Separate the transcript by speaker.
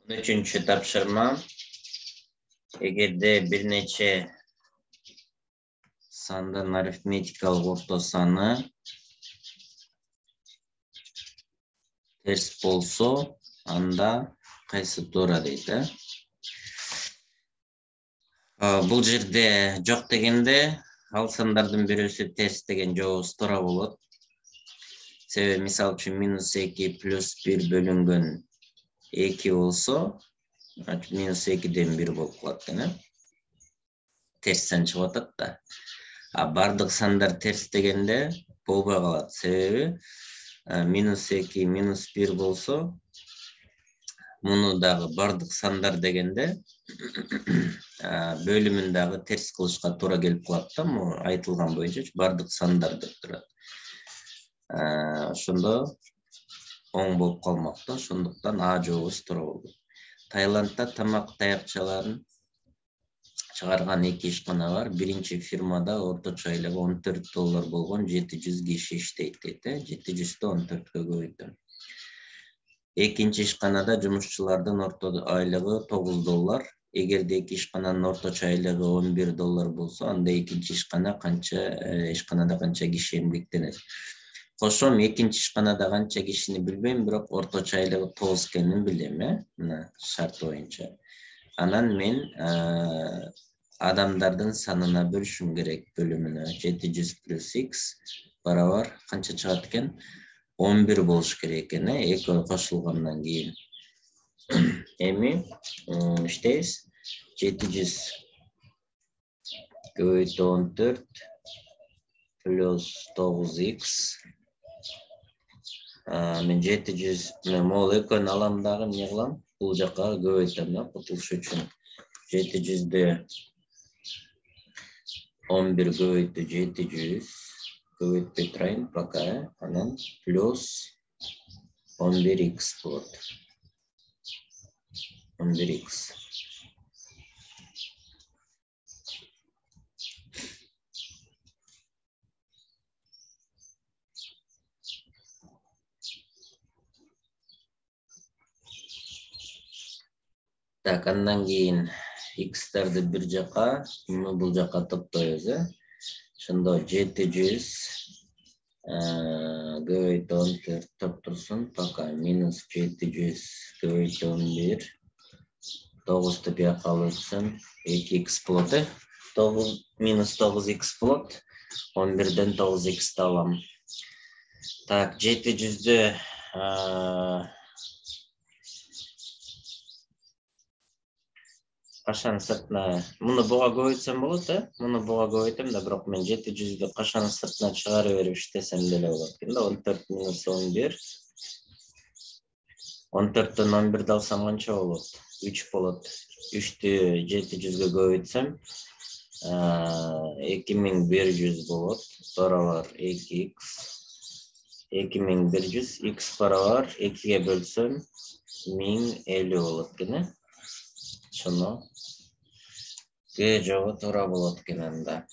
Speaker 1: 13. тапшырма. Эгерде бир нече сандын арифметикалык орто саны терс болсо, анда кайсы туура дейт. Бул жерде жок дегенде ал сандардын бирөөсү терс деген жообубуз туура болот. Себеби мисалы үчүн -2 плюс 1 бөлүнгөн 2 болсо, -2ден 1 болуп калат экен. Терстен чыгып атат да. Бардык сандар терс дегенде болбой калат. Себеби -2 -1 болсо, муну дагы бардык сандар дегенде бөлүмүн дагы терс кылышка туура келип калат да. Бул айтылган боюнча бардык сандар деп турат. Ошондо оң болуп калмак да. Ошондуктан А жообубуз туура болду. Таиландда тамак таякчаларын чыгарган 2 ишкана бар. Биринчи фирмада орточо айлыгы $14 болгон 700 киши иштейт дейт. 700дө 14кө көбөйтөм. Экинчи ишканада жумушчулардын орто айлыгы $9. Эгерде 2 ишкананын орточо айлыгы $11 болсо, анда экинчи ишканада канча киши эмгектенет. Кошом экинчи ишканада канча кишини билбейм, бирок орточо айлыгы 9 экенин билем, мына шарт боюнча. Анан мен адамдардын санына бөлүшүм керек бөлүмүнө. 700 плюс x барабар канча чыгат экен? 11 болуш керек экен, экөө кошулгандан кийин. Эми иштейбиз. 700 көбөйтүү 14 плюс 9x. Мен 700 могул экөөнү алам дагы эмне кылам? Бул жака көбөйтөм, кутулуш үчүн. 700дө 11 көбөйтүү 700 көбөйтпөй турайын пока, анан плюс 11x болот. 11x. Так, андан кийин x-терди бир жака, муну бул жака топтойбуз, Ошондо 700 көбөйтүү 14 топтурсун, пока минус 700 көбөйтүү 11. 9-ту бияка алып өтсөм 2x болот, 9 минус 9x болот. 11ден 9x алам. Так, 700дө кашан сыртына, муну буга көбөйтсөм болот, Муну буга көбөйтөм да, бирок мен 700дү кашан сыртына чыгарып берип иштесем деле болот экен да. 14 минус 11. 14төн 11 алсам канча болот? 3 болот. 3тү 700гө көбөйтсөм 2100 болот. Барабар 2x. 2100 x барабар 2ге бөлсөм 1050 болот экен. Ошону Г жообу туура болот экен анда.